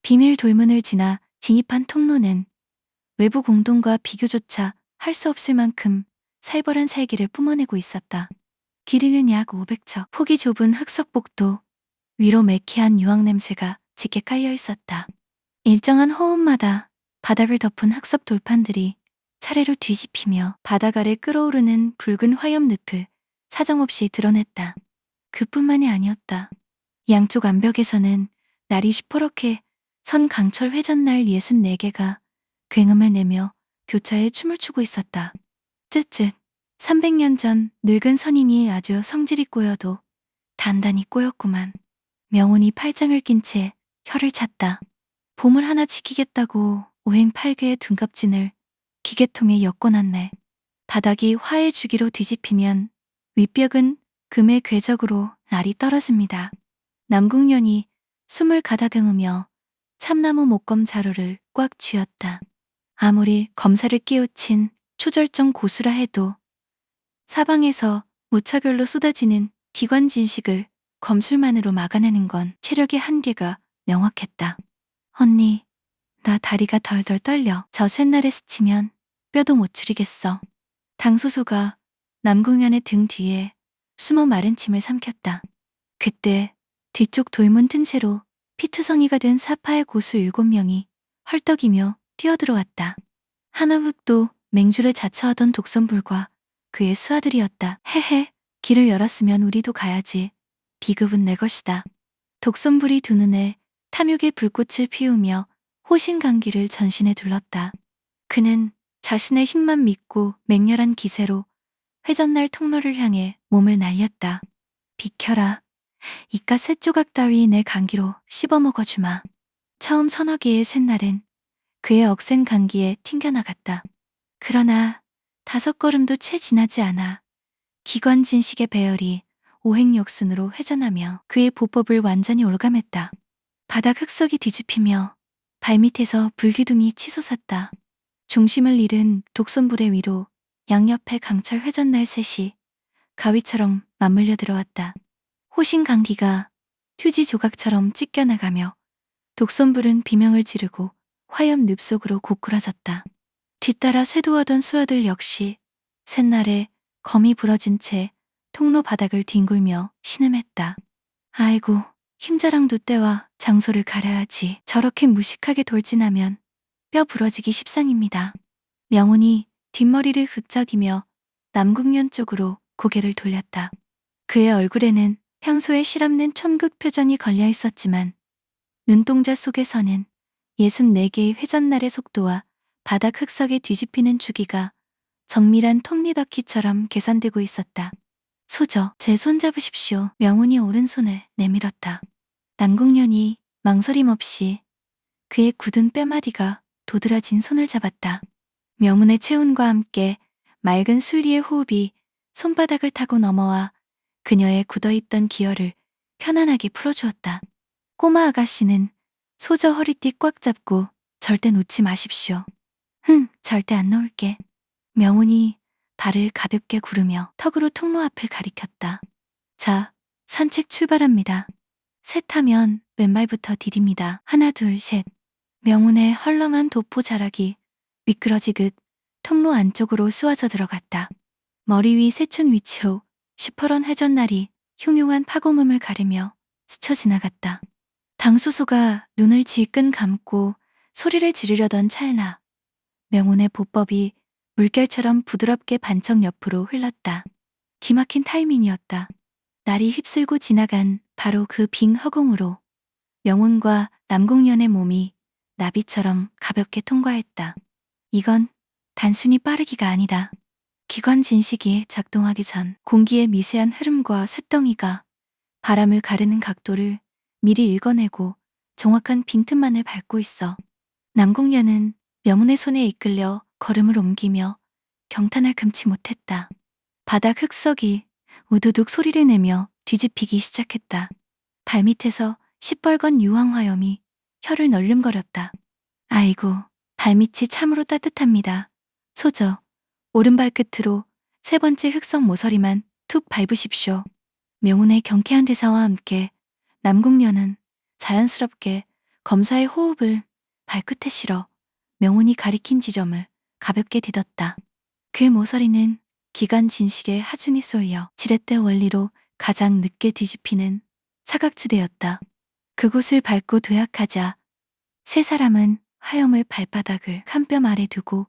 비밀 돌문을 지나 진입한 통로는 외부 공동과 비교조차 할 수 없을 만큼 살벌한 살기를 뿜어내고 있었다. 길이는 약 500척, 폭이 좁은 흑석복도 위로 매캐한 유황 냄새가 짙게 깔려 있었다. 일정한 호흡마다 바닥을 덮은 흑석 돌판들이 차례로 뒤집히며 바닥 아래 끓어오르는 붉은 화염늪을 사정없이 드러냈다. 그뿐만이 아니었다. 양쪽 암벽에서는 날이 시퍼렇게 선 강철 회전날 64개가 굉음을 내며 교차에 춤을 추고 있었다. 쯧쯧. 300년 전 늙은 선인이 아주 성질이 꼬여도 단단히 꼬였구만. 명운이 팔짱을 낀 채 혀를 찼다. 보물 하나 지키겠다고 오행팔계의 둔갑진을 기계통에 엮어놨네. 바닥이 화의 주기로 뒤집히면 윗벽은 금의 궤적으로 날이 떨어집니다. 남궁년이 숨을 가다듬으며 참나무 목검 자루를 꽉 쥐었다. 아무리 검사를 끼우친 초절정 고수라 해도 사방에서 무차별로 쏟아지는 기관 진식을 검술만으로 막아내는 건 체력의 한계가 명확했다. 언니, 나 다리가 덜덜 떨려. 저 쇳날에 스치면 뼈도 못 추리겠어. 당소소가 남궁년의 등 뒤에 숨어 마른 침을 삼켰다. 그때 뒤쪽 돌문 틈새로 피투성이가 된 사파의 고수 7명이 헐떡이며 뛰어들어왔다. 하나흙도 맹주를 자처하던 독선불과 그의 수하들이었다. 헤헤, 길을 열었으면 우리도 가야지. 비급은 내 것이다. 독선불이 두 눈에 탐욕의 불꽃을 피우며 호신강기를 전신에 둘렀다. 그는 자신의 힘만 믿고 맹렬한 기세로 회전날 통로를 향해 몸을 날렸다. 비켜라. 이깟 쇳조각 따위 내 강기로 씹어먹어주마. 처음 서너 개의 쇳날은 그의 억센 강기에 튕겨나갔다. 그러나 5걸음도 채 지나지 않아 기관진식의 배열이 오행역순으로 회전하며 그의 보법을 완전히 올감했다. 바닥 흑석이 뒤집히며 발밑에서 불기둥이 치솟았다. 중심을 잃은 독손불의 위로 양옆에 강철 회전날 셋이 가위처럼 맞물려 들어왔다. 호신강기가 휴지 조각처럼 찢겨나가며 독손불은 비명을 지르고 화염 늪 속으로 고꾸라졌다. 뒤따라 쇄도하던 수하들 역시 쇳날에 검이 부러진 채 통로 바닥을 뒹굴며 신음했다. 아이고, 힘자랑도 때와 장소를 가려야지. 저렇게 무식하게 돌진하면 뼈 부러지기 십상입니다. 명운이 뒷머리를 흑적이며 남궁년 쪽으로 고개를 돌렸다. 그의 얼굴에는 평소에 실없는 촌극 표정이 걸려 있었지만 눈동자 속에서는 64개의 회전날의 속도와 바닥 흑석에 뒤집히는 주기가 정밀한 톱니바퀴처럼 계산되고 있었다. 소저, 제 손 잡으십시오. 명운이 오른손을 내밀었다. 남궁년이 망설임 없이 그의 굳은 뼈마디가 도드라진 손을 잡았다. 명운의 체온과 함께 맑은 순리의 호흡이 손바닥을 타고 넘어와 그녀의 굳어있던 기혈을 편안하게 풀어주었다. 꼬마 아가씨는 소저 허리띠 꽉 잡고 절대 놓지 마십시오. 절대 안 놓을게. 명운이 발을 가볍게 구르며 턱으로 통로 앞을 가리켰다. 자, 산책 출발합니다. 셋 하면 왼발부터 디딥니다. 하나, 둘, 셋. 명운의 헐렁한 도포 자락이 미끄러지듯 통로 안쪽으로 쏘아져 들어갔다. 머리 위 세춘 위치로 시퍼런 회전날이 흉흉한 파고문을 가르며 스쳐 지나갔다. 당수수가 눈을 질끈 감고 소리를 지르려던 찰나 명운의 보법이 물결처럼 부드럽게 반청 옆으로 흘렀다. 기막힌 타이밍이었다. 날이 휩쓸고 지나간 바로 그 빈 허공으로 명운과 남궁년의 몸이 나비처럼 가볍게 통과했다. 이건 단순히 빠르기가 아니다. 기관 진식이 작동하기 전 공기의 미세한 흐름과 쇳덩이가 바람을 가르는 각도를 미리 읽어내고 정확한 빈틈만을 밟고 있어. 남궁년은 명운의 손에 이끌려 걸음을 옮기며 경탄을 금치 못했다. 바닥 흑석이 우두둑 소리를 내며 뒤집히기 시작했다. 발밑에서 시뻘건 유황화염이 혀를 널름거렸다. 아이고, 발밑이 참으로 따뜻합니다. 소저, 오른발 끝으로 3번째 흑석 모서리만 툭 밟으십시오. 명운의 경쾌한 대사와 함께 남궁년은 자연스럽게 검사의 호흡을 발끝에 실어 명운이 가리킨 지점을 가볍게 디뎠다. 그 모서리는 기관 진식에 하중이 쏠려 지렛대 원리로 가장 늦게 뒤집히는 사각지대였다. 그곳을 밟고 도약하자 세 사람은 하염을 발바닥을 한 뼘 아래 두고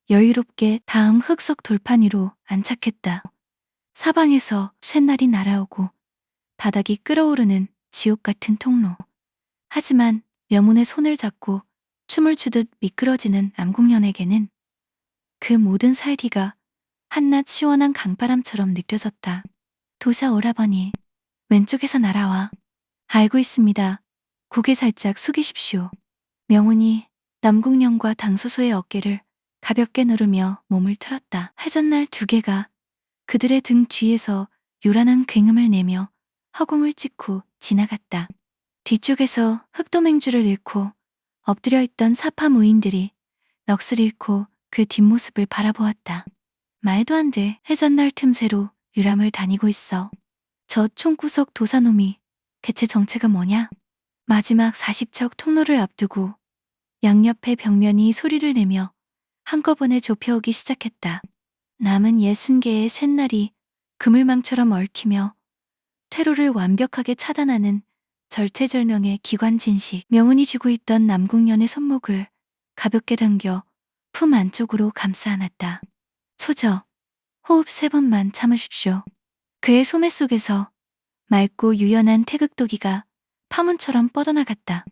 여유롭게 다음 흙석 돌판 위로 안착했다. 사방에서 쇳날이 날아오고 바닥이 끓어오르는 지옥 같은 통로. 하지만 명운의 손을 잡고 춤을 추듯 미끄러지는 남궁연에게는 그 모든 살기가 한낮 시원한 강바람처럼 느껴졌다. 도사 오라버니, 왼쪽에서 날아와. 알고 있습니다. 고개 살짝 숙이십시오. 명운이 남궁연과 당소소의 어깨를 가볍게 누르며 몸을 틀었다. 해전날 두 개가 그들의 등 뒤에서 요란한 굉음을 내며 허공을 찍고 지나갔다. 뒤쪽에서 흑도맹주를 잃고 엎드려 있던 사파 무인들이 넋을 잃고 그 뒷모습을 바라보았다. 말도 안 돼. 해전날 틈새로 유람을 다니고 있어. 저 총구석 도사놈이 대체 정체가 뭐냐? 마지막 40척 통로를 앞두고 양옆의 벽면이 소리를 내며 한꺼번에 좁혀오기 시작했다. 남은 60개의 쇳날이 그물망처럼 얽히며 퇴로를 완벽하게 차단하는 절체절명의 기관 진식. 명운이 쥐고 있던 남궁연의 손목을 가볍게 당겨 품 안쪽으로 감싸 안았다. 소저, 호흡 3번만 참으십시오. 그의 소매 속에서 맑고 유연한 태극도기가 파문처럼 뻗어나갔다.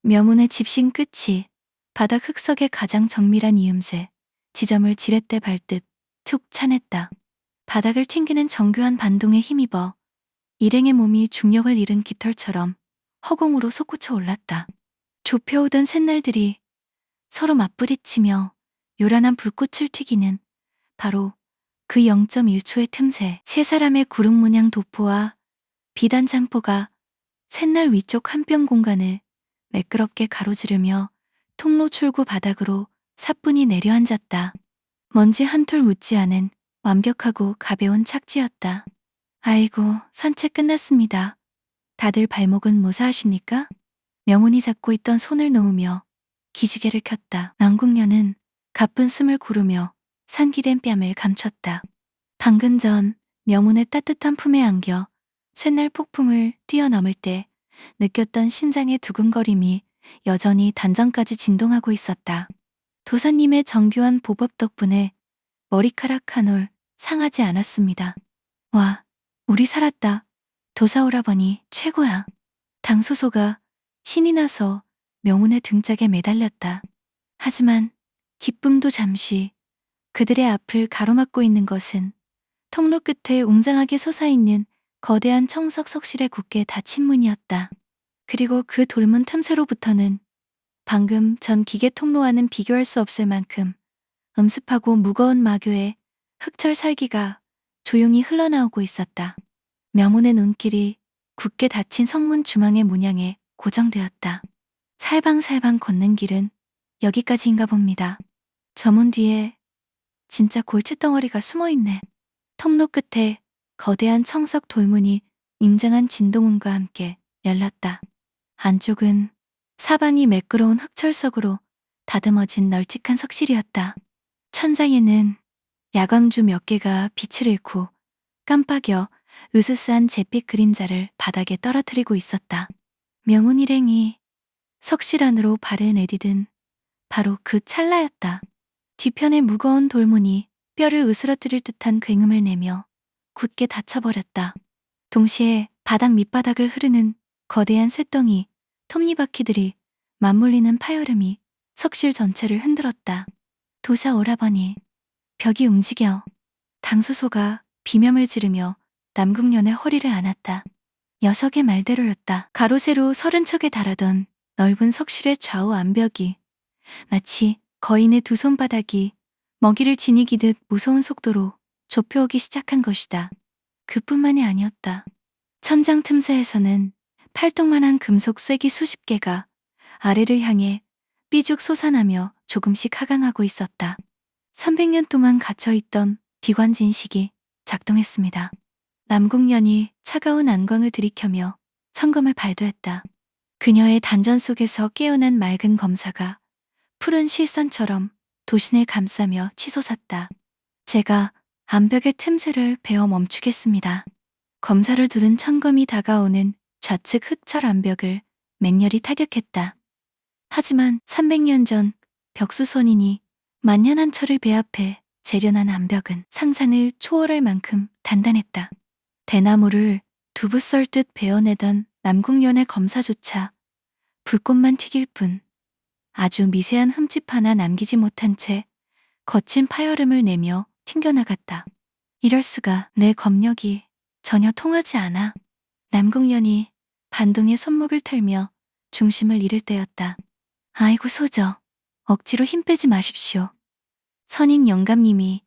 명운의 집신 끝이 바닥 흙석의 가장 정밀한 이음새, 지점을 지렛대 밟듯 툭 차냈다. 바닥을 튕기는 정교한 반동에 힘입어 일행의 몸이 중력을 잃은 깃털처럼 허공으로 솟구쳐 올랐다. 좁혀오던 쇳날들이 서로 맞부딪히며 요란한 불꽃을 튀기는 바로 그 0.1초의 틈새. 세 사람의 구릉문양 도포와 비단장포가 쇳날 위쪽 한 뼘 공간을 매끄럽게 가로지르며 통로 출구 바닥으로 사뿐히 내려앉았다. 먼지 한 톨 묻지 않은 완벽하고 가벼운 착지였다. 아이고, 산책 끝났습니다. 다들 발목은 무사하십니까? 명운이 잡고 있던 손을 놓으며 기지개를 켰다. 남궁년은 가쁜 숨을 고르며 상기된 뺨을 감췄다. 방금 전 명운의 따뜻한 품에 안겨 쇳날 폭풍을 뛰어넘을 때 느꼈던 심장의 두근거림이 여전히 단전까지 진동하고 있었다. 도사님의 정교한 보법 덕분에 머리카락 한 올 상하지 않았습니다. 와, 우리 살았다. 도사 오라버니 최고야. 당소소가 신이 나서 명운의 등짝에 매달렸다. 하지만 기쁨도 잠시 그들의 앞을 가로막고 있는 것은 통로 끝에 웅장하게 솟아있는 거대한 청석 석실에 굳게 닫힌 문이었다. 그리고 그 돌문 틈새로부터는 방금 전 기계 통로와는 비교할 수 없을 만큼 음습하고 무거운 마교의 흑철 살기가 조용히 흘러나오고 있었다. 명운의 눈길이 굳게 닫힌 성문 주망의 문양에 고정되었다. 살방살방 걷는 길은 여기까지인가 봅니다. 저 문 뒤에 진짜 골칫덩어리가 숨어있네. 통로 끝에 거대한 청석 돌문이 웅장한 진동음과 함께 열렸다. 안쪽은 사방이 매끄러운 흑철석으로 다듬어진 널찍한 석실이었다. 천장에는 야광주 몇 개가 빛을 잃고 깜빡여 으스스한 잿빛 그림자를 바닥에 떨어뜨리고 있었다. 명운 일행이 석실 안으로 발을 내디딘 바로 그 찰나였다. 뒤편의 무거운 돌문이 뼈를 으스러뜨릴 듯한 굉음을 내며 굳게 닫혀버렸다. 동시에 바닥 밑바닥을 흐르는 거대한 쇳덩이, 톱니바퀴들이 맞물리는 파열음이 석실 전체를 흔들었다. 도사 오라버니, 벽이 움직여. 당소소가 비명을 지르며 남궁년의 허리를 안았다. 녀석의 말대로였다. 가로 세로 30척에 달하던 넓은 석실의 좌우 암벽이 마치 거인의 두 손바닥이 먹이를 지니기듯 무서운 속도로 좁혀오기 시작한 것이다. 그뿐만이 아니었다. 천장 틈새에서는 팔뚝만한 금속 쐐기 수십 개가 아래를 향해 삐죽 솟아나며 조금씩 하강하고 있었다. 300년 동안 갇혀있던 비관진식이 작동했습니다. 남궁년이 차가운 안광을 들이켜며 천검을 발도했다. 그녀의 단전 속에서 깨어난 맑은 검사가 푸른 실선처럼 도신을 감싸며 치솟았다. 제가 암벽의 틈새를 베어 멈추겠습니다. 검사를 두른 천검이 다가오는 좌측 흑철 암벽을 맹렬히 타격했다. 하지만 300년 전 벽수선인이 만년한 철을 배합해 재련한 암벽은 상상을 초월할 만큼 단단했다. 대나무를 두부 썰듯 베어내던 남궁연의 검사조차 불꽃만 튀길 뿐 아주 미세한 흠집 하나 남기지 못한 채 거친 파열음을 내며 튕겨나갔다. 이럴 수가, 내 검력이 전혀 통하지 않아. 남궁연이 반동에 손목을 털며 중심을 잃을 때였다. 아이고 소저, 억지로 힘 빼지 마십시오. 선인 영감님이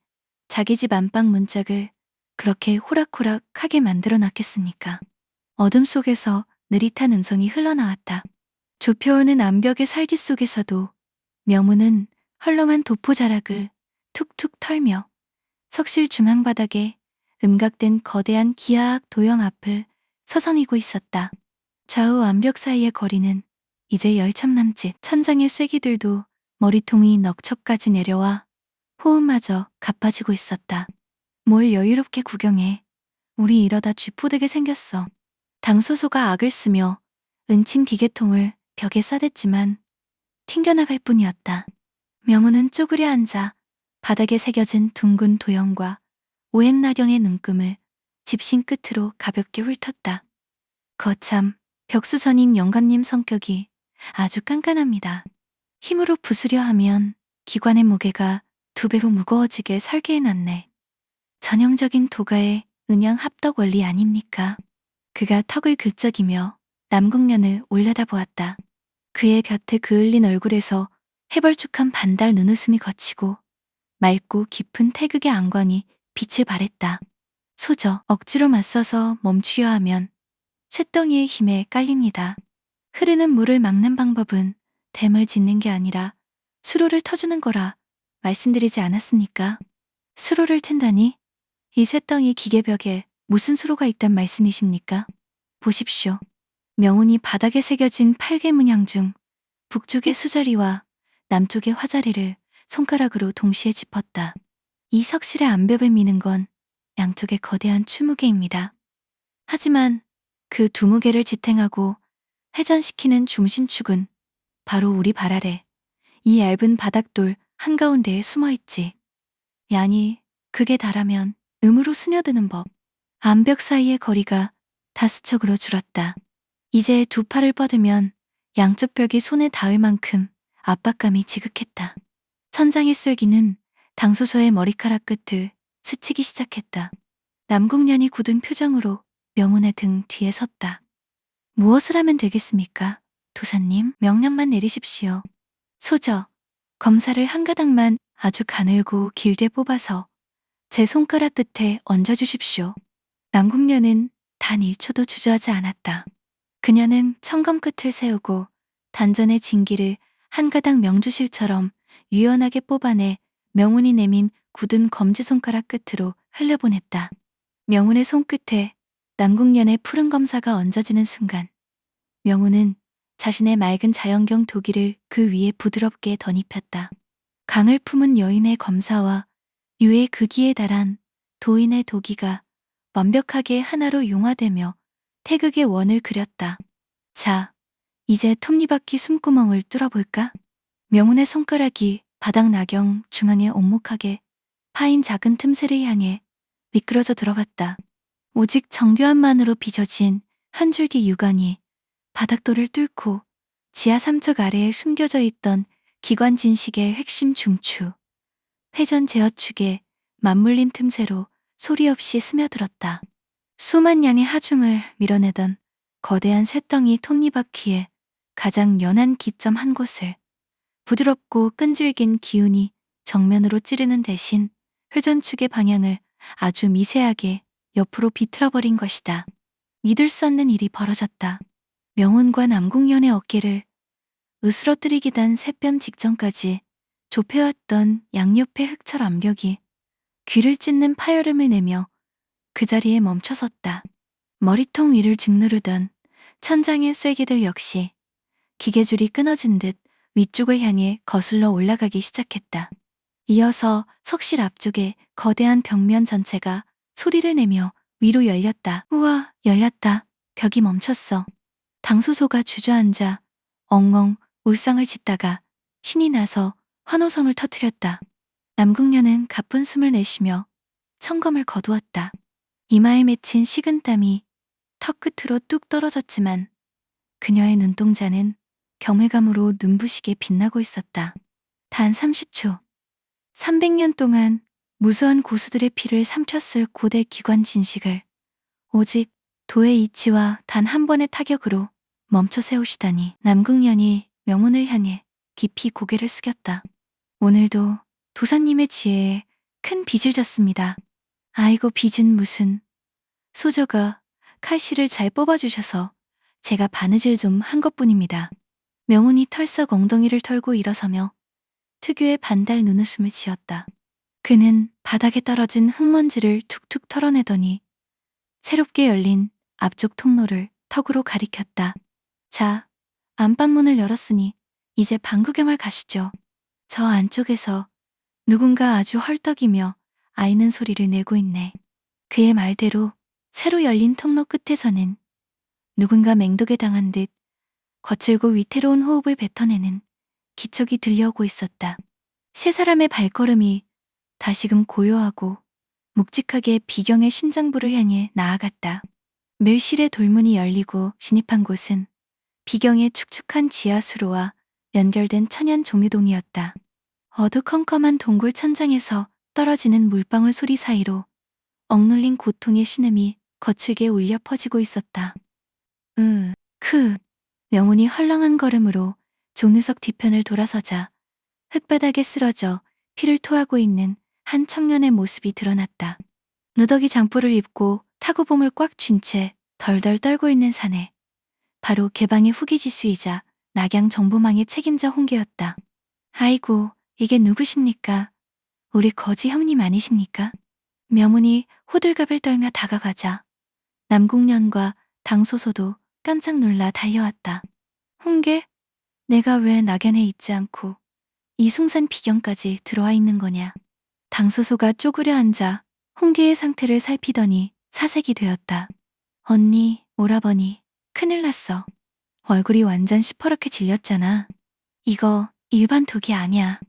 자기 집 안방 문짝을 그렇게 호락호락하게 만들어 놨겠습니까? 어둠 속에서 느릿한 음성이 흘러나왔다. 좁혀오는 암벽의 살기 속에서도 명우는 헐렁한 도포 자락을 툭툭 털며 석실 중앙 바닥에 음각된 거대한 기하학 도형 앞을 서성이고 있었다. 좌우 암벽 사이의 거리는 이제 열참 남짓. 천장의 쐐기들도 머리통이 넉척까지 내려와 호흡마저 가빠지고 있었다. 뭘 여유롭게 구경해. 우리 이러다 쥐포되게 생겼어. 당소소가 악을 쓰며 은친 기계통을 벽에 쏴댔지만 튕겨나갈 뿐이었다. 명우는 쪼그려 앉아 바닥에 새겨진 둥근 도형과 오행나경의 눈금을 집신 끝으로 가볍게 훑었다. 거참 벽수선인 영감님 성격이 아주 깐깐합니다. 힘으로 부수려 하면 기관의 무게가 2배로 무거워지게 설계해놨네. 전형적인 도가의 음양 합덕 원리 아닙니까? 그가 턱을 긁적이며 남궁년을 올려다보았다. 그의 곁에 그을린 얼굴에서 해벌쭉한 반달 눈웃음이 거치고 맑고 깊은 태극의 안광이 빛을 발했다. 소저, 억지로 맞서서 멈추려 하면 쇳덩이의 힘에 깔립니다. 흐르는 물을 막는 방법은 댐을 짓는 게 아니라 수로를 터주는 거라 말씀드리지 않았습니까? 수로를 튼다니? 이 쇳덩이 기계벽에 무슨 수로가 있단 말씀이십니까? 보십시오. 명운이 바닥에 새겨진 8개 문양 중 북쪽의 수자리와 남쪽의 화자리를 손가락으로 동시에 짚었다. 이 석실의 암벽을 미는 건 양쪽의 거대한 추무게입니다. 하지만 그 두 무게를 지탱하고 회전시키는 중심축은 바로 우리 발 아래 이 얇은 바닥돌 한가운데에 숨어있지. 야니 그게 다라면 음으로 스며드는 법. 암벽 사이의 거리가 다스척으로 줄었다. 이제 두 팔을 뻗으면 양쪽 벽이 손에 닿을 만큼 압박감이 지극했다. 천장의 쐐기는 당소서의 머리카락 끝을 스치기 시작했다. 남궁년이 굳은 표정으로 명운의 등 뒤에 섰다. 무엇을 하면 되겠습니까? 도사님, 명령만 내리십시오. 소저, 검사를 한 가닥만 아주 가늘고 길게 뽑아서 제 손가락 끝에 얹어주십시오. 남궁년은 단 1초도 주저하지 않았다. 그녀는 청검 끝을 세우고 단전의 진기를 한 가닥 명주실처럼 유연하게 뽑아내 명운이 내민 굳은 검지손가락 끝으로 흘려보냈다. 명운의 손끝에 남궁년의 푸른 검사가 얹어지는 순간 명운은 자신의 맑은 자연경 도기를 그 위에 부드럽게 덧입혔다. 강을 품은 여인의 검사와 유의 극기에 달한 도인의 도기가 완벽하게 하나로 융화되며 태극의 원을 그렸다. 자, 이제 톱니바퀴 숨구멍을 뚫어볼까? 명운의 손가락이 바닥 나경 중앙에 오목하게 파인 작은 틈새를 향해 미끄러져 들어갔다. 오직 정교함만으로 빚어진 한 줄기 유관이 바닥돌을 뚫고 지하 3척 아래에 숨겨져 있던 기관 진식의 핵심 중추, 회전 제어축의 맞물림 틈새로 소리 없이 스며들었다. 수만 양의 하중을 밀어내던 거대한 쇳덩이 톱니바퀴의 가장 연한 기점 한 곳을 부드럽고 끈질긴 기운이 정면으로 찌르는 대신 회전축의 방향을 아주 미세하게 옆으로 비틀어버린 것이다. 믿을 수 없는 일이 벌어졌다. 명운과 남궁연의 어깨를 으스러뜨리기 단 새뺨 직전까지 좁혀왔던 양옆의 흑철 암벽이 귀를 찢는 파열음을 내며 그 자리에 멈춰섰다. 머리통 위를 짓누르던 천장의 쐐기들 역시 기계줄이 끊어진 듯 위쪽을 향해 거슬러 올라가기 시작했다. 이어서 석실 앞쪽에 거대한 벽면 전체가 소리를 내며 위로 열렸다. 우와, 열렸다. 벽이 멈췄어. 당소소가 주저앉아 엉엉 울상을 짓다가 신이 나서 환호성을 터뜨렸다. 남궁녀는 가쁜 숨을 내쉬며 청검을 거두었다. 이마에 맺힌 식은땀이 턱 끝으로 뚝 떨어졌지만 그녀의 눈동자는 경외감으로 눈부시게 빛나고 있었다. 단 30초. 300년 동안 무수한 고수들의 피를 삼켰을 고대 기관 진식을 오직 도의 이치와 단 한 번의 타격으로 멈춰 세우시다니. 남궁년이 명운을 향해 깊이 고개를 숙였다. 오늘도 도사님의 지혜에 큰 빚을 졌습니다. 아이고, 빚은 무슨. 소저가 칼실을 잘 뽑아주셔서 제가 바느질 좀 한 것뿐입니다. 명운이 털썩 엉덩이를 털고 일어서며 특유의 반달 눈웃음을 지었다. 그는 바닥에 떨어진 흙먼지를 툭툭 털어내더니 새롭게 열린 앞쪽 통로를 턱으로 가리켰다. 자, 안방문을 열었으니 이제 방 구경을 가시죠. 저 안쪽에서 누군가 아주 헐떡이며 아이는 소리를 내고 있네. 그의 말대로 새로 열린 통로 끝에서는 누군가 맹독에 당한 듯 거칠고 위태로운 호흡을 뱉어내는 기척이 들려오고 있었다. 세 사람의 발걸음이 다시금 고요하고 묵직하게 비경의 심장부를 향해 나아갔다. 밀실의 돌문이 열리고 진입한 곳은 비경의 축축한 지하수로와 연결된 천연 종류동이었다. 어두컴컴한 동굴 천장에서 떨어지는 물방울 소리 사이로 억눌린 고통의 신음이 거칠게 울려 퍼지고 있었다. 명운이 헐렁한 걸음으로 종루석 뒤편을 돌아서자 흙바닥에 쓰러져 피를 토하고 있는 한 청년의 모습이 드러났다. 누더기 장포를 입고 타구봉을 꽉 쥔 채 덜덜 떨고 있는 사내. 바로 개방의 후기지수이자 낙양 정보망의 책임자 홍계였다. 아이고, 이게 누구십니까? 우리 거지 형님 아니십니까? 명운이 호들갑을 떨며 다가가자 남궁년과 당소소도 깜짝 놀라 달려왔다. 홍계, 내가 왜 낙연에 있지 않고 이 숭산 비경까지 들어와 있는 거냐? 당소소가 쪼그려 앉아 홍계의 상태를 살피더니 사색이 되었다. 언니, 오라버니, 큰일 났어. 얼굴이 완전 시퍼렇게 질렸잖아. 이거 일반 독이 아니야.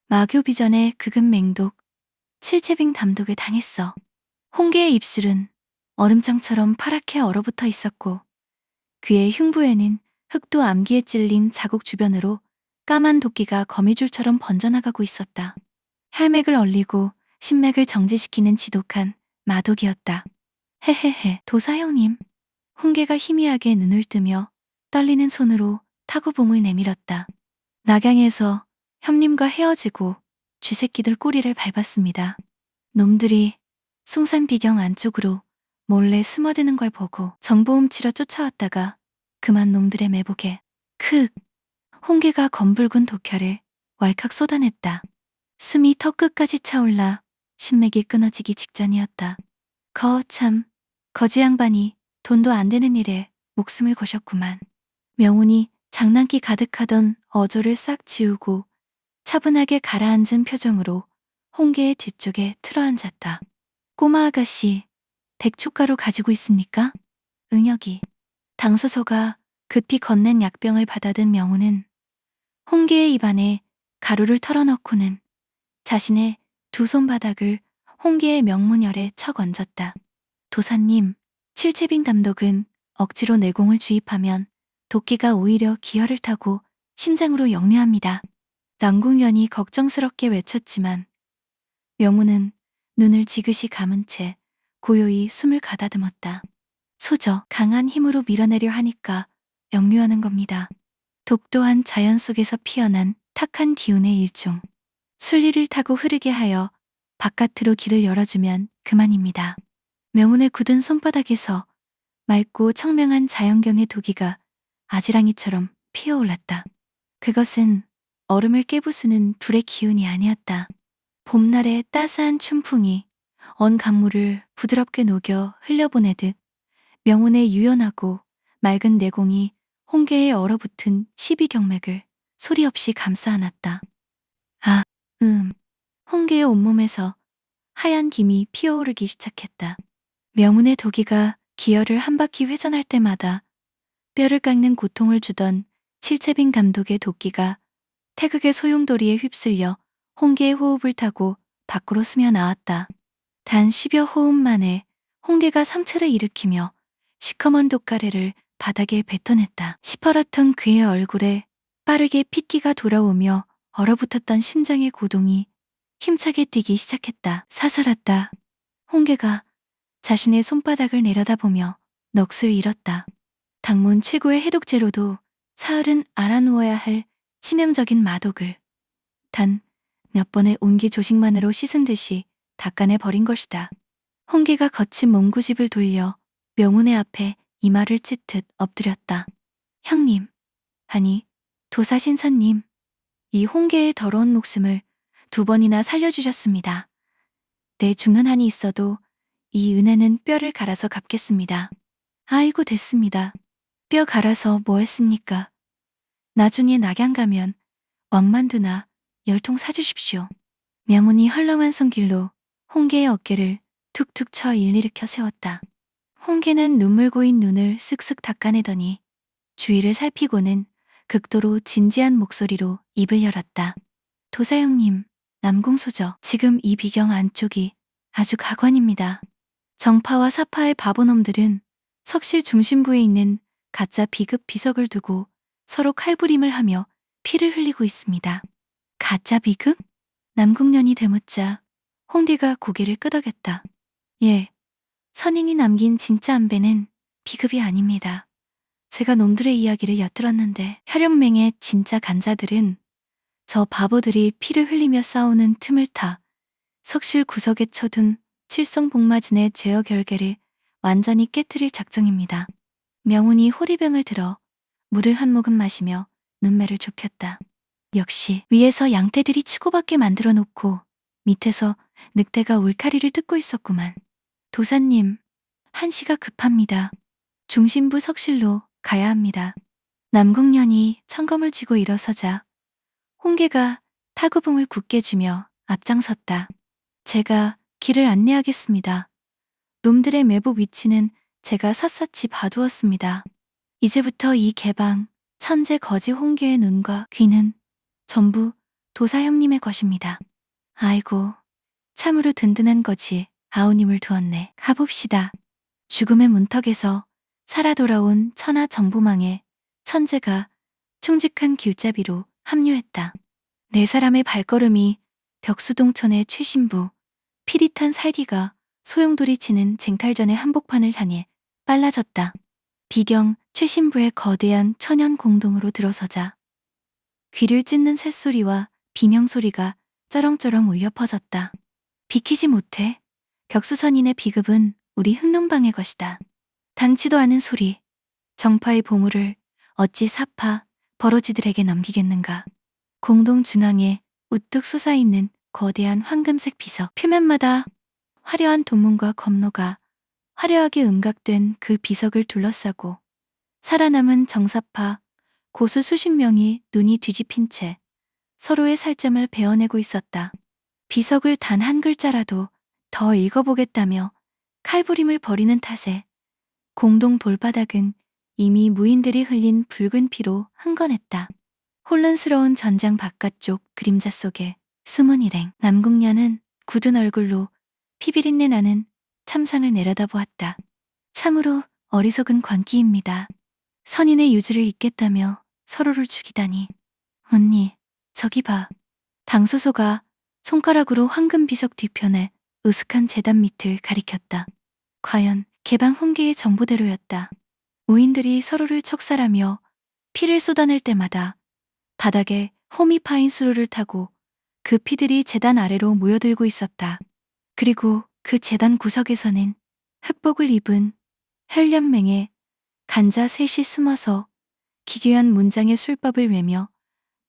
마교비전에 극은 맹독, 칠체빙 담독에 당했어. 홍계의 입술은 얼음장처럼 파랗게 얼어붙어 있었고 그의 흉부에는 흙도 암기에 찔린 자국 주변으로 까만 도끼가 거미줄처럼 번져나가고 있었다. 혈맥을 얼리고 신맥을 정지시키는 지독한 마독이었다. 헤헤헤, 도사 형님. 홍계가 희미하게 눈을 뜨며 떨리는 손으로 타구봉을 내밀었다. 낙양에서 형님과 헤어지고 쥐새끼들 꼬리를 밟았습니다. 놈들이 숭산비경 안쪽으로 몰래 숨어드는 걸 보고 정보 훔치러 쫓아왔다가 그만 놈들의 매복에 홍계가 검붉은 독혈을 왈칵 쏟아냈다. 숨이 턱 끝까지 차올라 신맥이 끊어지기 직전이었다. 거참, 거지 양반이 돈도 안 되는 일에 목숨을 거셨구만. 명운이 장난기 가득하던 어조를 싹 지우고 차분하게 가라앉은 표정으로 홍계의 뒤쪽에 틀어앉았다. 꼬마 아가씨, 백초가루 가지고 있습니까? 응혁이. 당소소가 급히 건넨 약병을 받아든 명운은 홍계의 입안에 가루를 털어넣고는 자신의 두 손바닥을 홍계의 명문열에 척 얹었다. 도사님, 칠체빙 담독은 억지로 내공을 주입하면 도끼가 오히려 기혈을 타고 심장으로 역류합니다. 남궁연이 걱정스럽게 외쳤지만 명운은 눈을 지그시 감은 채 고요히 숨을 가다듬었다. 소저, 강한 힘으로 밀어내려 하니까 역류하는 겁니다. 독 또한 자연 속에서 피어난 탁한 기운의 일종. 순리를 타고 흐르게 하여 바깥으로 길을 열어주면 그만입니다. 명운의 굳은 손바닥에서 맑고 청명한 자연경의 도기가 아지랑이처럼 피어올랐다. 그것은 얼음을 깨부수는 불의 기운이 아니었다. 봄날의 따스한 춘풍이 언 강물을 부드럽게 녹여 흘려보내듯 명운의 유연하고 맑은 내공이 홍계에 얼어붙은 12경맥을 소리 없이 감싸 안았다. 아, 홍계의 온몸에서 하얀 김이 피어오르기 시작했다. 명운의 도기가 기혈을 한 바퀴 회전할 때마다 뼈를 깎는 고통을 주던 칠채빈 감독의 도끼가 태극의 소용돌이에 휩쓸려 홍계의 호흡을 타고 밖으로 스며 나왔다. 단 10여 호흡 만에 홍계가 상체를 일으키며 시커먼 독가래를 바닥에 뱉어냈다. 시퍼렇던 그의 얼굴에 빠르게 핏기가 돌아오며 얼어붙었던 심장의 고동이 힘차게 뛰기 시작했다. 사살았다. 홍계가 자신의 손바닥을 내려다보며 넋을 잃었다. 당문 최고의 해독제로도 사흘은 알아누워야 할 치명적인 마독을 단 몇 번의 온기 조식만으로 씻은 듯이 닦아내 버린 것이다. 홍계가 거친 몸구집을 돌려 명운의 앞에 이마를 찢듯 엎드렸다. 형님, 아니 도사신선님, 이 홍계의 더러운 목숨을 2번이나 살려주셨습니다. 내 죽는 한이 있어도 이 은혜는 뼈를 갈아서 갚겠습니다. 아이고 됐습니다. 뼈 갈아서 뭐 했습니까? 나중에 낙양 가면 왕만두나 10통 사주십시오. 명운이 헐렁한 손길로 홍계의 어깨를 툭툭 쳐 일일으켜 세웠다. 홍계는 눈물 고인 눈을 쓱쓱 닦아내더니 주위를 살피고는 극도로 진지한 목소리로 입을 열었다. 도사형님, 남궁소저, 지금 이 비경 안쪽이 아주 가관입니다. 정파와 사파의 바보놈들은 석실 중심부에 있는 가짜 비급 비석을 두고 서로 칼부림을 하며 피를 흘리고 있습니다. 가짜 비급? 남궁년이 되묻자 홍디가 고개를 끄덕였다. 예, 선인이 남긴 진짜 안배는 비급이 아닙니다. 제가 놈들의 이야기를 엿들었는데 혈연맹의 진짜 간자들은 저 바보들이 피를 흘리며 싸우는 틈을 타 석실 구석에 쳐둔 칠성복마진의 제어 결계를 완전히 깨트릴 작정입니다. 명운이 호리병을 들어 물을 한 모금 마시며 눈매를 좁혔다. 역시 위에서 양떼들이 치고받게 만들어 놓고 밑에서 늑대가 울타리를 뜯고 있었구만. 도사님, 한시가 급합니다. 중심부 석실로 가야 합니다. 남궁년이 청검을 쥐고 일어서자 홍계가 타구봉을 굳게 쥐며 앞장섰다. 제가 길을 안내하겠습니다. 놈들의 매복 위치는 제가 샅샅이 봐두었습니다. 이제부터 이 개방, 천재 거지 홍계의 눈과 귀는 전부 도사형님의 것입니다. 아이고, 참으로 든든한 거지 아우님을 두었네. 가봅시다. 죽음의 문턱에서 살아 돌아온 천하 정부망에 천재가 충직한 길잡이로 합류했다. 네 사람의 발걸음이 벽수동천의 최신부, 피릿한 살기가 소용돌이 치는 쟁탈전의 한복판을 향해 빨라졌다. 비경 최신부의 거대한 천연 공동으로 들어서자 귀를 찢는 쇳소리와 비명소리가 쩌렁쩌렁 울려 퍼졌다. 비키지 못해. 격수선인의 비급은 우리 흑룡방의 것이다. 당치도 않은 소리. 정파의 보물을 어찌 사파, 버러지들에게 넘기겠는가. 공동 중앙에 우뚝 솟아있는 거대한 황금색 비석. 표면마다 화려한 돈문과 검로가 화려하게 음각된 그 비석을 둘러싸고 살아남은 정사파, 고수 수십 명이 눈이 뒤집힌 채 서로의 살점을 베어내고 있었다. 비석을 단 한 글자라도 더 읽어보겠다며 칼부림을 벌이는 탓에 공동 볼바닥은 이미 무인들이 흘린 붉은 피로 흥건했다. 혼란스러운 전장 바깥쪽 그림자 속에 숨은 일행 남궁년은 굳은 얼굴로 피비린내 나는 참상을 내려다보았다. 참으로 어리석은 관기입니다. 선인의 유지를 잇겠다며 서로를 죽이다니. 언니, 저기 봐. 당소소가 손가락으로 황금 비석 뒤편에 으슥한 재단 밑을 가리켰다. 과연 개방 홍계의 정보대로였다. 무인들이 서로를 척살하며 피를 쏟아낼 때마다 바닥에 홈이 파인 수로를 타고 그 피들이 재단 아래로 모여들고 있었다. 그리고 그 재단 구석에서는 흑복을 입은 혈련맹의 간자 셋이 숨어서 기괴한 문장의 술법을 외며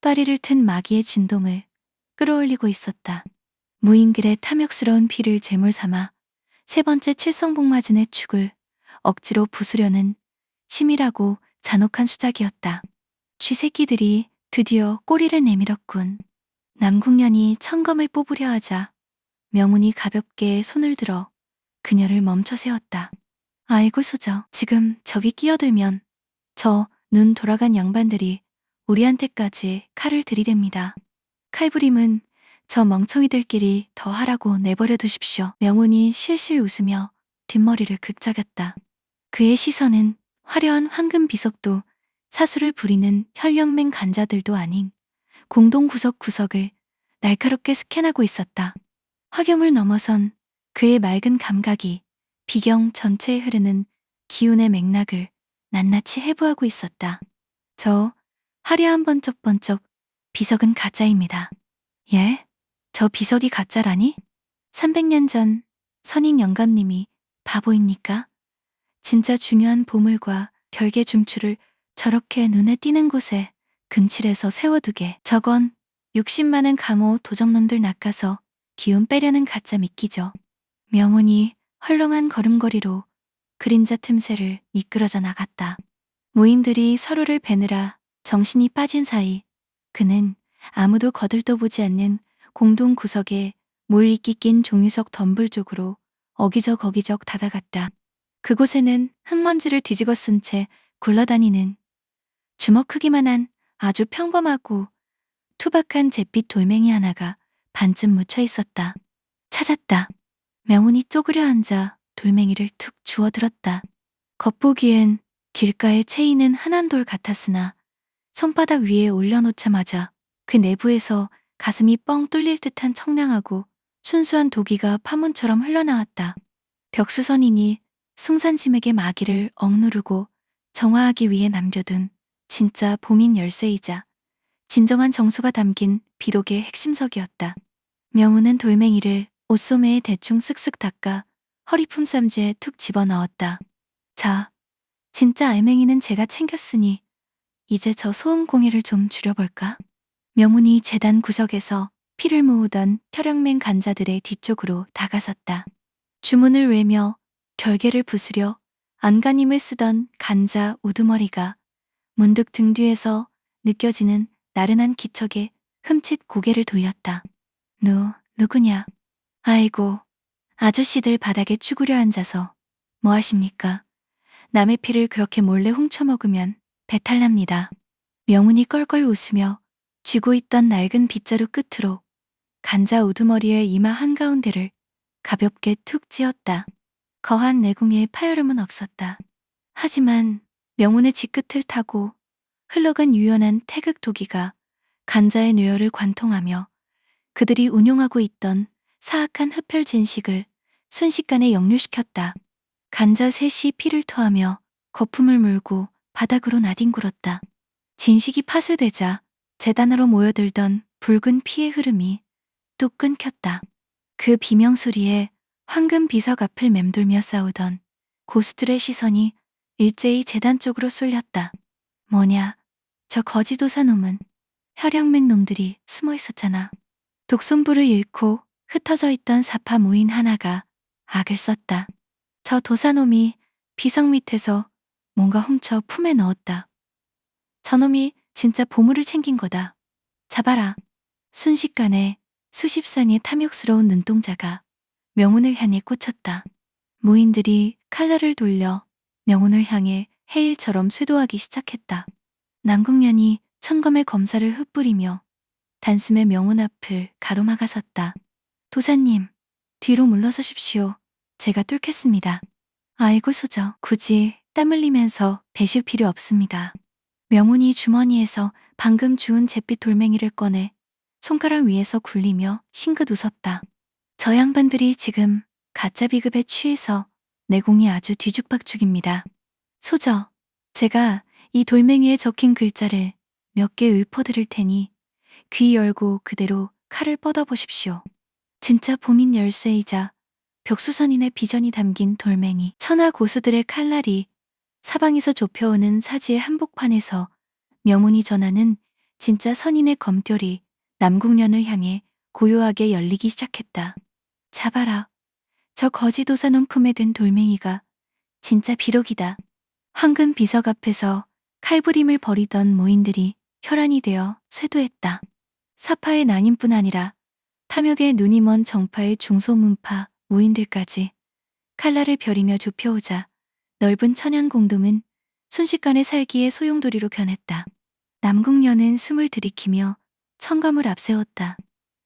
따리를 튼 마귀의 진동을 끌어올리고 있었다. 무인글의 탐욕스러운 피를 제물 삼아 세 번째 칠성복마진의 축을 억지로 부수려는 치밀하고 잔혹한 수작이었다. 쥐새끼들이 드디어 꼬리를 내밀었군. 남궁년이 청검을 뽑으려 하자 명운이 가볍게 손을 들어 그녀를 멈춰 세웠다. 아이고 소저, 지금 저기 끼어들면 저 눈 돌아간 양반들이 우리한테까지 칼을 들이댑니다. 칼부림은 저 멍청이들끼리 더 하라고 내버려 두십시오. 명운이 실실 웃으며 뒷머리를 극작였다. 그의 시선은 화려한 황금 비석도 사수를 부리는 현령맹 간자들도 아닌 공동 구석구석을 날카롭게 스캔하고 있었다. 확염을 넘어선 그의 맑은 감각이 비경 전체에 흐르는 기운의 맥락을 낱낱이 해부하고 있었다. 저 화려한 번쩍번쩍 비석은 가짜입니다. 예? 저 비석이 가짜라니? 300년 전 선인 영감님이 바보입니까? 진짜 중요한 보물과 별개 중추를 저렇게 눈에 띄는 곳에 근칠해서 세워두게. 저건 60만은 감호 도적놈들 낚아서 기운 빼려는 가짜 미끼죠. 명운이 헐렁한 걸음걸이로 그림자 틈새를 미끄러져 나갔다. 무인들이 서로를 베느라 정신이 빠진 사이 그는 아무도 거들떠보지 않는 공동 구석에 몰입기 낀 종유석 덤불 쪽으로 어기적 다가갔다. 그곳에는 흙먼지를 뒤집어 쓴 채 굴러다니는 주먹 크기만한 아주 평범하고 투박한 잿빛 돌멩이 하나가 반쯤 묻혀 있었다. 찾았다. 명운이 쪼그려 앉아 돌멩이를 툭 주워들었다. 겉보기엔 길가에 채이는 흔한 돌 같았으나 손바닥 위에 올려놓자마자 그 내부에서 가슴이 뻥 뚫릴 듯한 청량하고 순수한 도기가 파문처럼 흘러나왔다. 벽수선인이 숭산짐에게 마기를 억누르고 정화하기 위해 남겨둔 진짜 보민 열쇠이자 진정한 정수가 담긴 비록의 핵심석이었다. 명우는 돌멩이를 옷소매에 대충 쓱쓱 닦아 허리 품쌈지에 툭 집어넣었다. 자, 진짜 알맹이는 제가 챙겼으니 이제 저 소음 공해를 좀 줄여볼까? 명운이 재단 구석에서 피를 모으던 혈액맹 간자들의 뒤쪽으로 다가섰다. 주문을 외며 결계를 부수려 안간힘을 쓰던 간자 우두머리가 문득 등 뒤에서 느껴지는 나른한 기척에 흠칫 고개를 돌렸다. 누구냐? 아이고, 아저씨들 바닥에 쭈그려 앉아서 뭐 하십니까? 남의 피를 그렇게 몰래 훔쳐먹으면 배탈납니다. 명운이 껄껄 웃으며 쥐고 있던 낡은 빗자루 끝으로 간자 우두머리의 이마 한가운데를 가볍게 툭 찧었다. 거한 내궁에 파열음은 없었다. 하지만 명운의 뒤끝을 타고 흘러간 유연한 태극 도기가 간자의 뇌혈을 관통하며 그들이 운용하고 있던 사악한 흡혈 진식을 순식간에 역류시켰다. 간자 셋이 피를 토하며 거품을 물고 바닥으로 나뒹굴었다. 진식이 파쇄되자 재단으로 모여들던 붉은 피의 흐름이 뚝 끊겼다. 그 비명소리에 황금 비석 앞을 맴돌며 싸우던 고수들의 시선이 일제히 재단 쪽으로 쏠렸다. 뭐냐, 저 거지도사 놈은 혈양맹 놈들이 숨어 있었잖아. 독손부를 잃고 흩어져 있던 사파 무인 하나가 악을 썼다. 저 도사놈이 비석 밑에서 뭔가 훔쳐 품에 넣었다. 저놈이 진짜 보물을 챙긴 거다. 잡아라. 순식간에 수십 쌍의 탐욕스러운 눈동자가 명운을 향해 꽂혔다. 무인들이 칼날을 돌려 명운을 향해 해일처럼 쇄도하기 시작했다. 남궁년이 천검의 검사를 흩뿌리며 단숨에 명운 앞을 가로막아섰다. 도사님, 뒤로 물러서십시오. 제가 뚫겠습니다. 아이고 소저, 굳이 땀 흘리면서 배실 필요 없습니다. 명운이 주머니에서 방금 주운 잿빛 돌멩이를 꺼내 손가락 위에서 굴리며 싱긋 웃었다. 저 양반들이 지금 가짜 비급에 취해서 내공이 아주 뒤죽박죽입니다. 소저, 제가 이 돌멩이에 적힌 글자를 몇 개 읊어드릴 테니 귀 열고 그대로 칼을 뻗어보십시오. 진짜 보민 열쇠이자 벽수선인의 비전이 담긴 돌멩이. 천하 고수들의 칼날이 사방에서 좁혀오는 사지의 한복판에서 명운이 전하는 진짜 선인의 검결이 남궁년을 향해 고요하게 열리기 시작했다. 잡아라. 저 거지도사 놈 품에 든 돌멩이가 진짜 비록이다. 황금 비석 앞에서 칼부림을 벌이던 무인들이 혈안이 되어 쇄도했다. 사파의 난임뿐 아니라 탐욕에 눈이 먼 정파의 중소문파 무인들까지 칼날을 벼리며 좁혀오자 넓은 천연 공동은 순식간에 살기의 소용돌이로 변했다. 남궁녀는 숨을 들이키며 청감을 앞세웠다.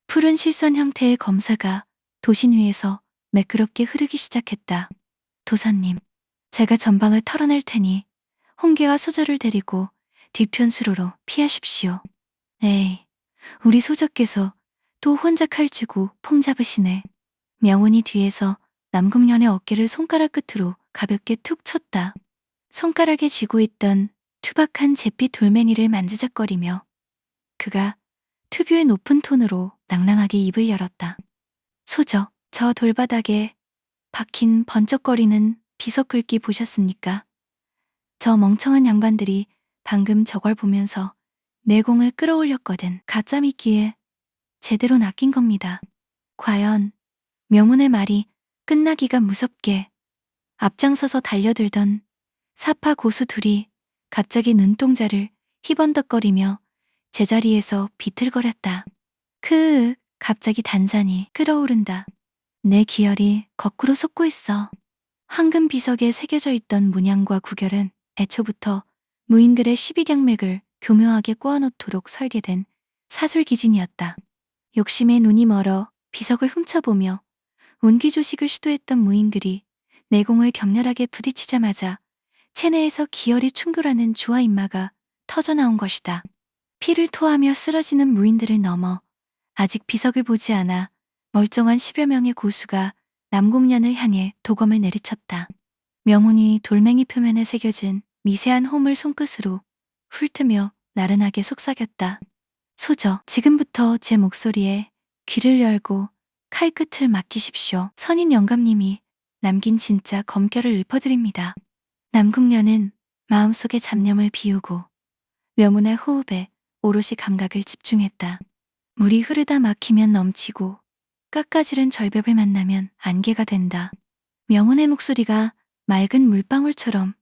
푸른 실선 형태의 검사가 도신 위에서 매끄럽게 흐르기 시작했다. 도사님, 제가 전방을 털어낼 테니 홍계와 소저를 데리고 뒤편 수로로 피하십시오. 에이, 우리 소저께서 또 혼자 칼 쥐고 폼 잡으시네. 명운이 뒤에서 남궁년의 어깨를 손가락 끝으로 가볍게 툭 쳤다. 손가락에 쥐고 있던 투박한 잿빛 돌멩이를 만지작거리며 그가 특유의 높은 톤으로 낭랑하게 입을 열었다. 소저, 저 돌바닥에 박힌 번쩍거리는 비석 글귀 보셨습니까? 저 멍청한 양반들이 방금 저걸 보면서 내공을 끌어올렸거든. 가짜 믿기에 제대로 낚인 겁니다. 과연 명운의 말이 끝나기가 무섭게 앞장서서 달려들던 사파 고수 둘이 갑자기 눈동자를 희번덕거리며 제자리에서 비틀거렸다. 갑자기 단단히 끓어오른다. 내 기혈이 거꾸로 솟고 있어. 황금 비석에 새겨져 있던 문양과 구결은 애초부터 무인들의 십이경맥을 교묘하게 꼬아놓도록 설계된 사술기진이었다. 욕심에 눈이 멀어 비석을 훔쳐보며 운기조식을 시도했던 무인들이 내공을 격렬하게 부딪히자마자 체내에서 기혈이 충돌하는 주와 인마가 터져나온 것이다. 피를 토하며 쓰러지는 무인들을 넘어 아직 비석을 보지 않아 멀쩡한 10여 명의 고수가 남궁년을 향해 도검을 내리쳤다. 명운이 돌멩이 표면에 새겨진 미세한 홈을 손끝으로 훑으며 나른하게 속삭였다. 소저, 지금부터 제 목소리에 귀를 열고 칼끝을 맡기십시오. 선인 영감님이 남긴 진짜 검결을 읊어드립니다. 남궁년은 마음속의 잡념을 비우고 명운의 호흡에 오롯이 감각을 집중했다. 물이 흐르다 막히면 넘치고 깎아지른 절벽을 만나면 안개가 된다. 명운의 목소리가 맑은 물방울처럼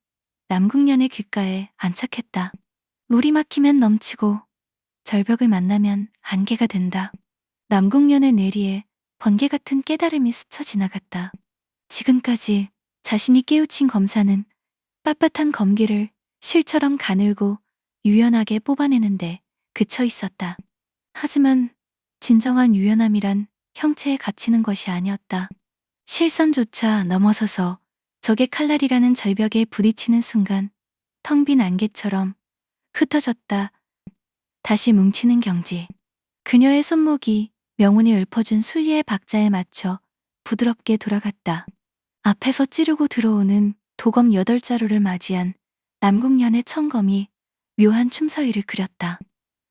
남궁년의 귓가에 안착했다. 물이 막히면 넘치고 절벽을 만나면 안개가 된다. 남궁년의 뇌리에 번개 같은 깨달음이 스쳐 지나갔다. 지금까지 자신이 깨우친 검사는 빳빳한 검기를 실처럼 가늘고 유연하게 뽑아내는데 그쳐 있었다. 하지만 진정한 유연함이란 형체에 갇히는 것이 아니었다. 실선조차 넘어서서 적의 칼날이라는 절벽에 부딪히는 순간 텅 빈 안개처럼 흩어졌다. 다시 뭉치는 경지. 그녀의 손목이 명운이 읊어준 순리의 박자에 맞춰 부드럽게 돌아갔다. 앞에서 찌르고 들어오는 도검 8자루를 맞이한 남궁년의 청검이 묘한 춤사위를 그렸다.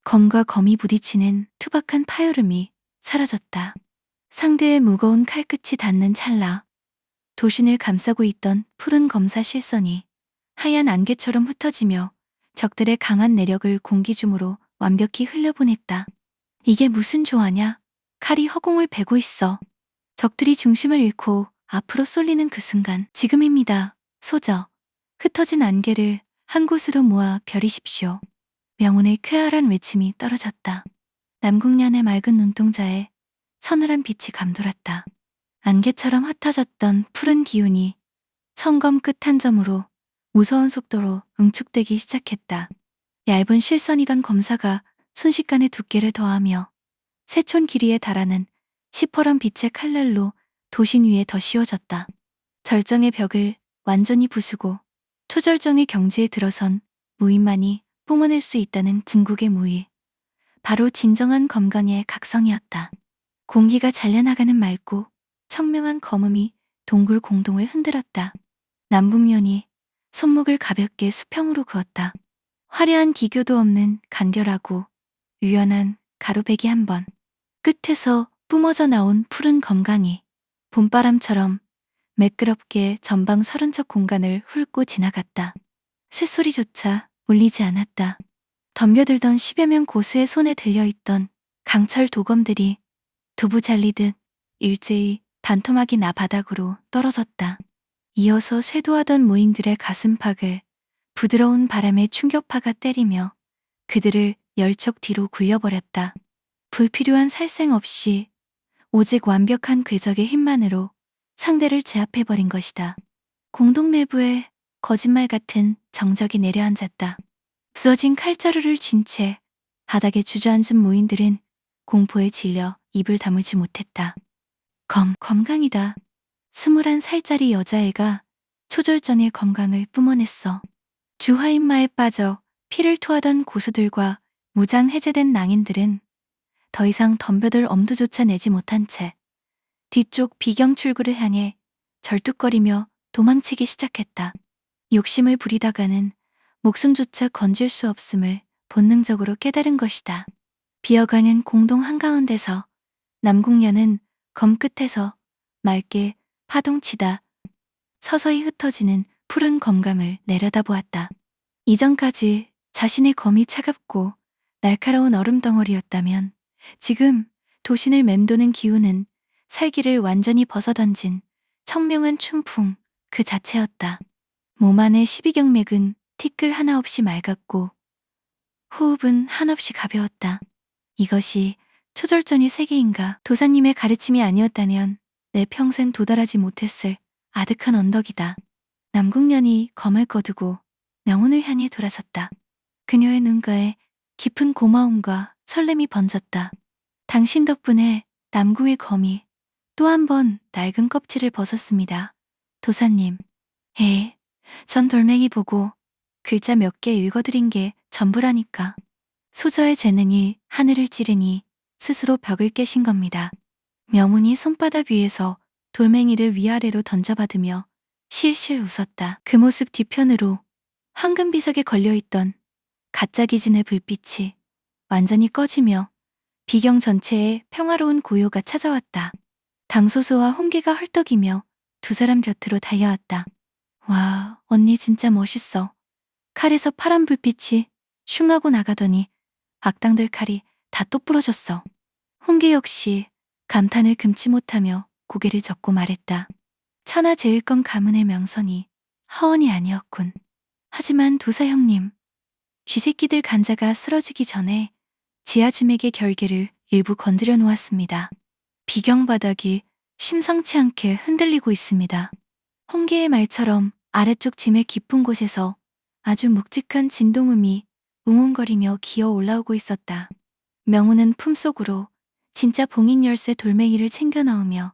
검과 검이 부딪히는 투박한 파열음이 사라졌다. 상대의 무거운 칼끝이 닿는 찰나 도신을 감싸고 있던 푸른 검사 실선이 하얀 안개처럼 흩어지며 적들의 강한 내력을 공기줌으로 완벽히 흘려보냈다. 이게 무슨 조화냐? 칼이 허공을 베고 있어. 적들이 중심을 잃고 앞으로 쏠리는 그 순간 지금입니다. 소저. 흩어진 안개를 한 곳으로 모아 벼리십시오. 명운의 쾌활한 외침이 떨어졌다. 남궁년의 맑은 눈동자에 서늘한 빛이 감돌았다. 안개처럼 흩어졌던 푸른 기운이 청검 끝 한 점으로 무서운 속도로 응축되기 시작했다. 얇은 실선이던 검사가 순식간에 두께를 더하며 새촌 길이에 달하는 시퍼런 빛의 칼날로 도신 위에 더 씌워졌다. 절정의 벽을 완전히 부수고 초절정의 경지에 들어선 무인만이 뿜어낼 수 있다는 궁극의 무의. 바로 진정한 검강의 각성이었다. 공기가 잘려나가는 맑고 청명한 검음이 동굴 공동을 흔들었다. 남궁년이 손목을 가볍게 수평으로 그었다. 화려한 기교도 없는 간결하고 유연한 가로배기 한 번. 끝에서 뿜어져 나온 푸른 검강이 봄바람처럼 매끄럽게 전방 30척 공간을 훑고 지나갔다. 쇳소리조차 울리지 않았다. 덤벼들던 10여 명 고수의 손에 들려있던 강철 도검들이 두부 잘리듯 일제히 반토막이 나 바닥으로 떨어졌다. 이어서 쇄도하던 무인들의 가슴팍을 부드러운 바람에 충격파가 때리며 그들을 열척 뒤로 굴려버렸다. 불필요한 살생 없이 오직 완벽한 궤적의 힘만으로 상대를 제압해버린 것이다. 공동 내부에 거짓말 같은 정적이 내려앉았다. 부서진 칼자루를 쥔 채 바닥에 주저앉은 무인들은 공포에 질려 입을 다물지 못했다. 검강이다. 21살짜리 여자애가 초절전의 건강을 뿜어냈어. 주화인마에 빠져 피를 토하던 고수들과 무장 해제된 낭인들은 더 이상 덤벼들 엄두조차 내지 못한 채 뒤쪽 비경 출구를 향해 절뚝거리며 도망치기 시작했다. 욕심을 부리다가는 목숨조차 건질 수 없음을 본능적으로 깨달은 것이다. 비어가는 공동 한가운데서 남궁녀는 검 끝에서 맑게 파동치다 서서히 흩어지는 푸른 검감을 내려다보았다. 이전까지 자신의 검이 차갑고 날카로운 얼음 덩어리였다면 지금 도신을 맴도는 기운은 살기를 완전히 벗어던진 청명한 춘풍 그 자체였다. 몸 안의 십이경맥은 티끌 하나 없이 맑았고 호흡은 한없이 가벼웠다. 이것이 초절전의 세계인가? 도사님의 가르침이 아니었다면 내 평생 도달하지 못했을 아득한 언덕이다. 남궁년이 검을 거두고 명운을 향해 돌아섰다. 그녀의 눈가에 깊은 고마움과 설렘이 번졌다. 당신 덕분에 남궁의 검이 또 한 번 낡은 껍질을 벗었습니다. 도사님. 전 돌멩이 보고 글자 몇 개 읽어드린 게 전부라니까. 소저의 재능이 하늘을 찌르니 스스로 벽을 깨신 겁니다. 명운이 손바닥 위에서 돌멩이를 위아래로 던져받으며 실실 웃었다. 그 모습 뒤편으로 황금 비석에 걸려있던 가짜 기진의 불빛이 완전히 꺼지며 비경 전체에 평화로운 고요가 찾아왔다. 당소소와 홍기가 헐떡이며 두 사람 곁으로 달려왔다. 와, 언니 진짜 멋있어. 칼에서 파란 불빛이 슝 하고 나가더니 악당들 칼이 다 똑부러졌어. 홍기 역시 감탄을 금치 못하며 고개를 젓고 말했다. 천하제일권 가문의 명성이 허언이 아니었군. 하지만 도사 형님, 쥐새끼들 간자가 쓰러지기 전에 지아줌에게 결계를 일부 건드려 놓았습니다. 비경 바닥이 심상치 않게 흔들리고 있습니다. 홍기의 말처럼 아래쪽 짐의 깊은 곳에서 아주 묵직한 진동음이 웅웅거리며 기어 올라오고 있었다. 명우는 품속으로 진짜 봉인 열쇠 돌멩이를 챙겨 넣으며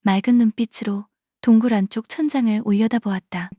맑은 눈빛으로 동굴 안쪽 천장을 올려다보았다.